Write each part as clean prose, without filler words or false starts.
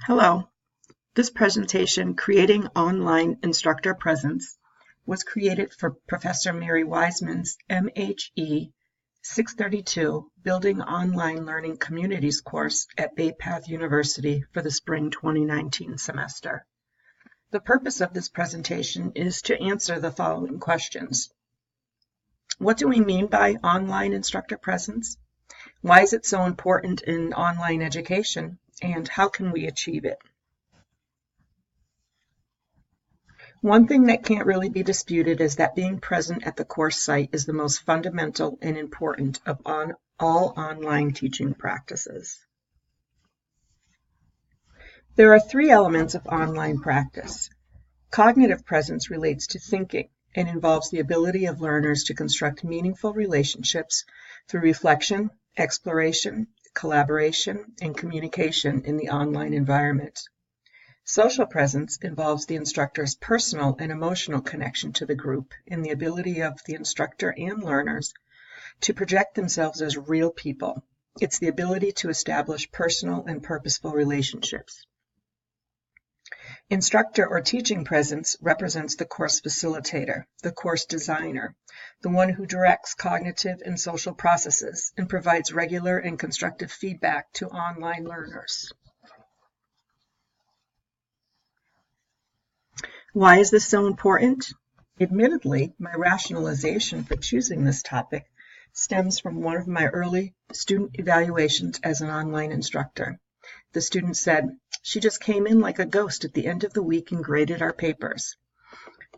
Hello. This presentation, Creating Online Instructor Presence, was created for Professor Mary Wiseman's MHE 632 Building Online Learning Communities course at Bay Path University for the spring 2019 semester. The purpose of this presentation is to answer the following questions. What do we mean by online instructor presence? Why is it so important in online education? And how can we achieve it? One thing that can't really be disputed is that being present at the course site is the most fundamental and important of all online teaching practices. There are three elements of online practice. Cognitive presence relates to thinking and involves the ability of learners to construct meaningful relationships through reflection, exploration, collaboration, and communication in the online environment. Social presence involves the instructor's personal and emotional connection to the group and the ability of the instructor and learners to project themselves as real people. It's the ability to establish personal and purposeful relationships. Instructor or teaching presence represents the course facilitator, the course designer, the one who directs cognitive and social processes and provides regular and constructive feedback to online learners. Why is this so important? Admittedly, my rationalization for choosing this topic stems from one of my early student evaluations as an online instructor. The student said, "She just came in like a ghost at the end of the week and graded our papers."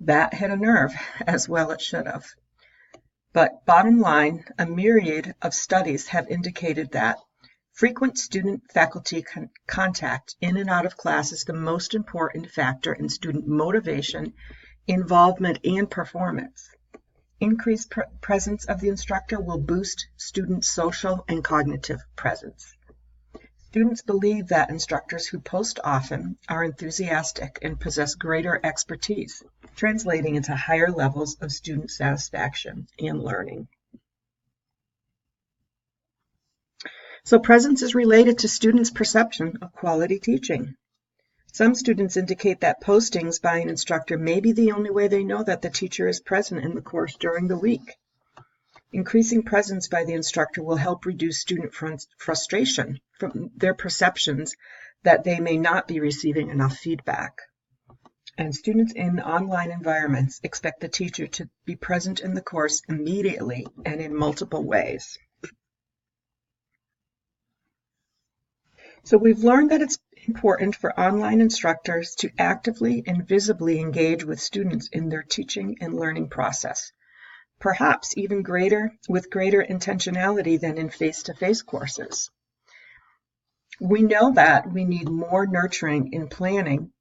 That hit a nerve, as well it should have. But bottom line, a myriad of studies have indicated that frequent student-faculty contact in and out of class is the most important factor in student motivation, involvement, and performance. Increased presence of the instructor will boost student social and cognitive presence. Students believe that instructors who post often are enthusiastic and possess greater expertise, translating into higher levels of student satisfaction and learning. So presence is related to students' perception of quality teaching. Some students indicate that postings by an instructor may be the only way they know that the teacher is present in the course during the week. Increasing presence by the instructor will help reduce student frustration from their perceptions that they may not be receiving enough feedback. And students in online environments expect the teacher to be present in the course immediately and in multiple ways. So we've learned that it's important for online instructors to actively and visibly engage with students in their teaching and learning process, perhaps even with greater intentionality than in face-to-face courses. We know that we need more nurturing in planning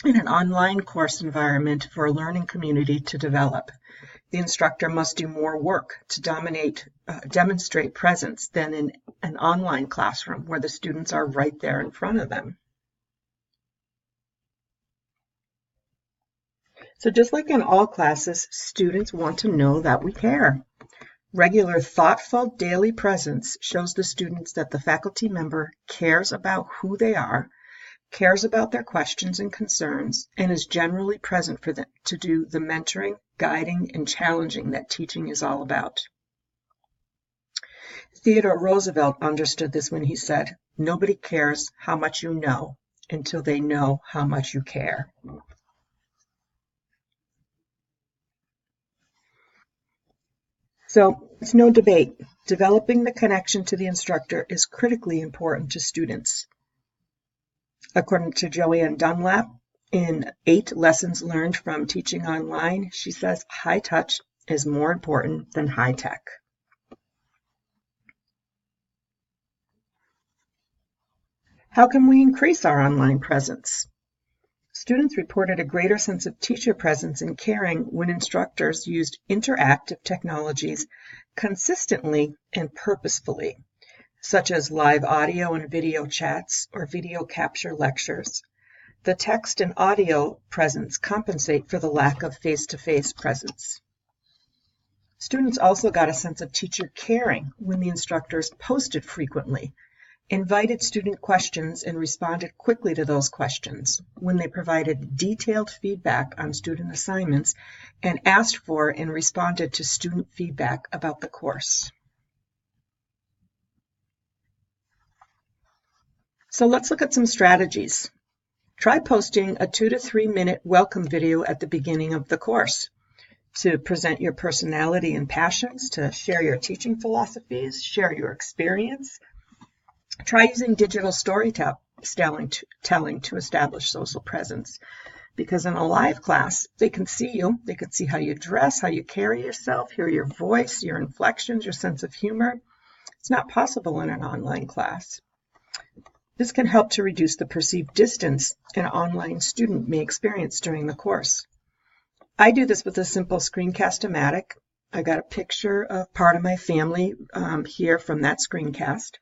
in an online course environment for a learning community to develop. The instructor must do more work to demonstrate presence than in an online classroom where the students are right there in front of them. So just like in all classes, students want to know that we care. Regular, thoughtful daily presence shows the students that the faculty member cares about who they are, cares about their questions and concerns, and is generally present for them to do the mentoring, guiding, and challenging that teaching is all about. Theodore Roosevelt understood this when he said, "Nobody cares how much you know until they know how much you care." So it's no debate. Developing the connection to the instructor is critically important to students. According to Joanne Dunlap, in 8 Lessons Learned from Teaching Online, she says high touch is more important than high tech. How can we increase our online presence? Students reported a greater sense of teacher presence and caring when instructors used interactive technologies consistently and purposefully, such as live audio and video chats or video capture lectures. The text and audio presence compensate for the lack of face-to-face presence. Students also got a sense of teacher caring when the instructors posted frequently invited student questions and responded quickly to those questions when they provided detailed feedback on student assignments and asked for and responded to student feedback about the course. So let's look at some strategies. Try posting a 2 to 3 minute welcome video at the beginning of the course to present your personality and passions, to share your teaching philosophies, share your experience. Try using digital storytelling to establish social presence, because in a live class, they can see you, they can see how you dress, how you carry yourself, hear your voice, your inflections, your sense of humor. It's not possible in an online class. This can help to reduce the perceived distance an online student may experience during the course. I do this with a simple screencast-o-matic. I got a picture of part of my family here from that screencast.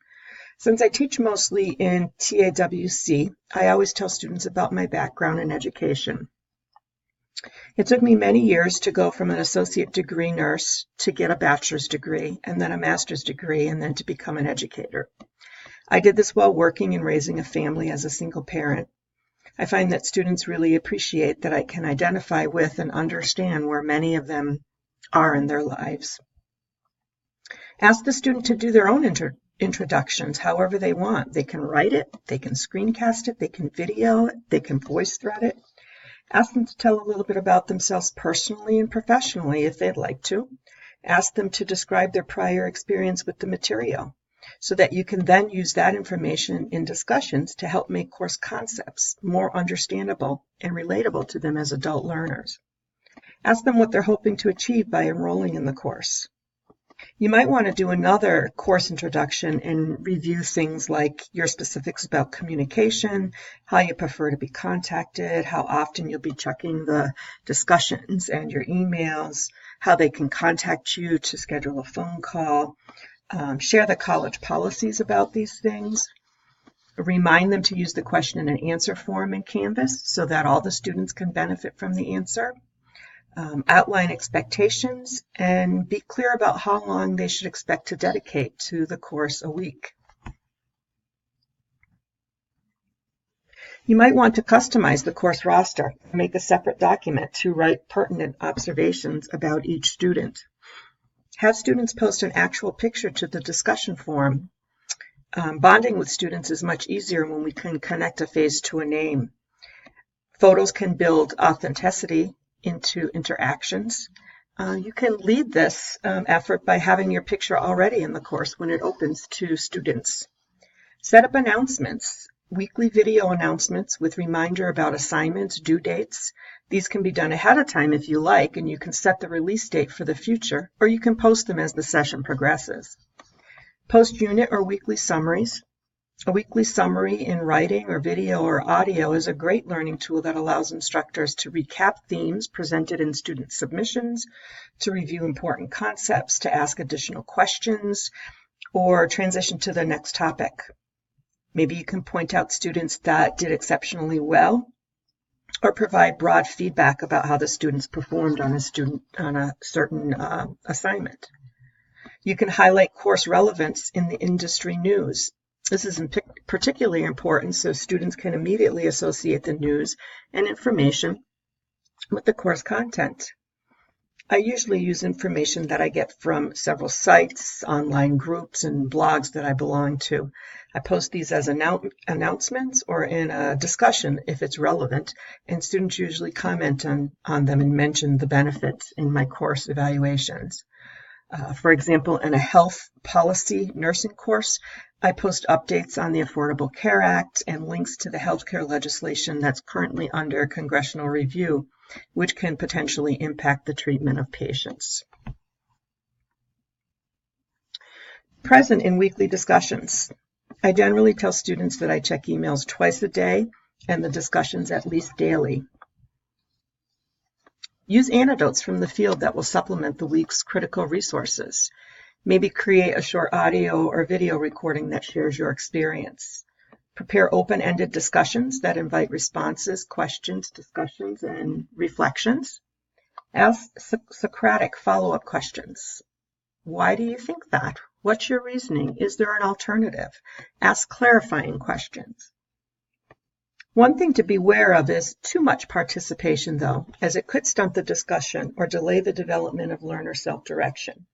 Since I teach mostly in TAWC, I always tell students about my background in education. It took me many years to go from an associate degree nurse to get a bachelor's degree and then a master's degree and then to become an educator. I did this while working and raising a family as a single parent. I find that students really appreciate that I can identify with and understand where many of them are in their lives. Ask the student to do their own introductions however they want. They can write it, they can screencast it, they can video it, they can voice thread it. Ask them to tell a little bit about themselves personally and professionally if they'd like to. Ask them to describe their prior experience with the material so that you can then use that information in discussions to help make course concepts more understandable and relatable to them as adult learners. Ask them what they're hoping to achieve by enrolling in the course. You might want to do another course introduction and review things like your specifics about communication, how you prefer to be contacted, how often you'll be checking the discussions and your emails, how they can contact you to schedule a phone call, share the college policies about these things, remind them to use the question and answer form in Canvas so that all the students can benefit from the answer. Outline expectations and be clear about how long they should expect to dedicate to the course a week. You might want to customize the course roster, make a separate document to write pertinent observations about each student. Have students post an actual picture to the discussion forum. Bonding with students is much easier when we can connect a face to a name. Photos can build authenticity into interactions. You can lead this effort by having your picture already in the course when it opens to students. Set up announcements, weekly video announcements with reminder about assignments, due dates. These can be done ahead of time if you like, and you can set the release date for the future, or you can post them as the session progresses. Post unit or weekly summaries. A weekly summary in writing or video or audio is a great learning tool that allows instructors to recap themes presented in student submissions, to review important concepts, to ask additional questions, or transition to the next topic. Maybe you can point out students that did exceptionally well, or provide broad feedback about how the students performed on a certain assignment. You can highlight course relevance in the industry news. This is particularly important so students can immediately associate the news and information with the course content. I usually use information that I get from several sites, online groups, and blogs that I belong to. I post these as announcements or in a discussion if it's relevant, and students usually comment on them and mention the benefits in my course evaluations. For example, in a health policy nursing course, I post updates on the Affordable Care Act and links to the healthcare legislation that's currently under congressional review, which can potentially impact the treatment of patients. Present in weekly discussions. I generally tell students that I check emails twice a day and the discussions at least daily. Use anecdotes from the field that will supplement the week's critical resources. Maybe create a short audio or video recording that shares your experience. Prepare open-ended discussions that invite responses, questions, discussions, and reflections. Ask Socratic follow-up questions. Why do you think that? What's your reasoning? Is there an alternative? Ask clarifying questions. One thing to beware of is too much participation, though, as it could stunt the discussion or delay the development of learner self-direction.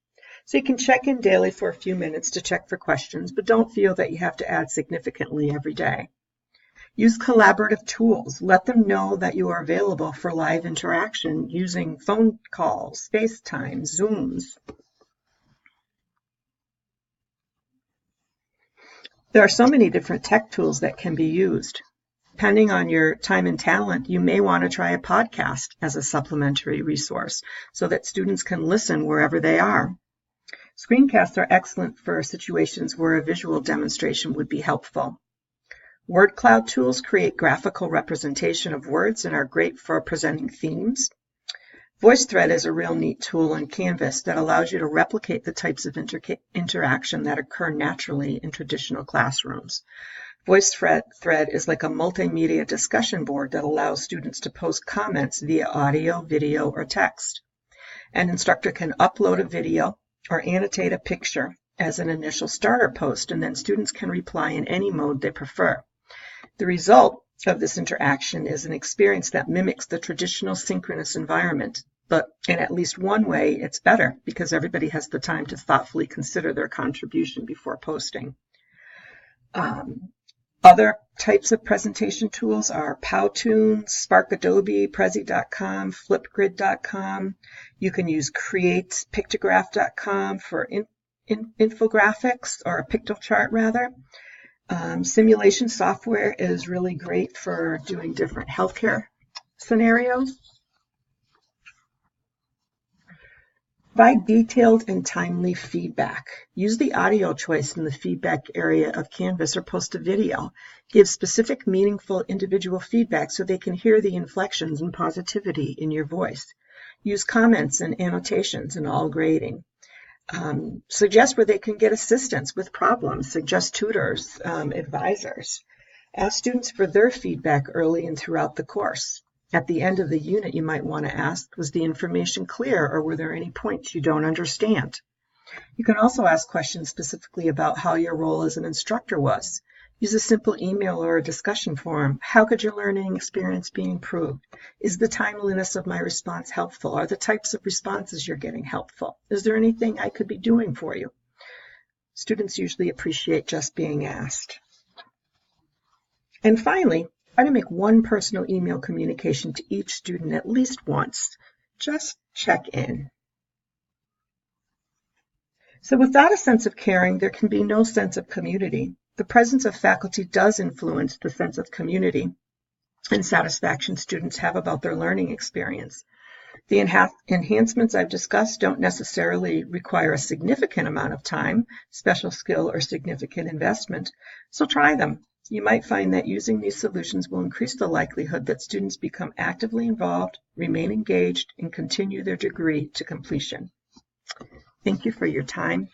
So you can check in daily for a few minutes to check for questions, but don't feel that you have to add significantly every day. Use collaborative tools. Let them know that you are available for live interaction using phone calls, FaceTime, Zooms. There are so many different tech tools that can be used. Depending on your time and talent, you may want to try a podcast as a supplementary resource so that students can listen wherever they are. Screencasts are excellent for situations where a visual demonstration would be helpful. Word cloud tools create graphical representation of words and are great for presenting themes. VoiceThread is a real neat tool in Canvas that allows you to replicate the types of interaction that occur naturally in traditional classrooms. VoiceThread is like a multimedia discussion board that allows students to post comments via audio, video, or text. An instructor can upload a video or annotate a picture as an initial starter post, and then students can reply in any mode they prefer. The result of this interaction is an experience that mimics the traditional synchronous environment, but in at least one way, it's better because everybody has the time to thoughtfully consider their contribution before posting. Other types of presentation tools are Powtoon, Spark Adobe, Prezi.com, Flipgrid.com. You can use CreatePictograph.com for infographics, or a pictochart rather. Simulation software is really great for doing different healthcare scenarios. Provide detailed and timely feedback. Use the audio choice in the feedback area of Canvas or post a video. Give specific, meaningful, individual feedback so they can hear the inflections and positivity in your voice. Use comments and annotations in all grading. Suggest where they can get assistance with problems. Suggest tutors, advisors. Ask students for their feedback early and throughout the course. At the end of the unit, you might want to ask, was the information clear, or were there any points you don't understand? You can also ask questions specifically about how your role as an instructor was. Use a simple email or a discussion forum. How could your learning experience be improved? Is the timeliness of my response helpful? Are the types of responses you're getting helpful? Is there anything I could be doing for you? Students usually appreciate just being asked. And finally, try to make one personal email communication to each student at least once. Just check in. So without a sense of caring, there can be no sense of community. The presence of faculty does influence the sense of community and satisfaction students have about their learning experience. The enhancements I've discussed don't necessarily require a significant amount of time, special skill, or significant investment, so try them. You might find that using these solutions will increase the likelihood that students become actively involved, remain engaged, and continue their degree to completion. Thank you for your time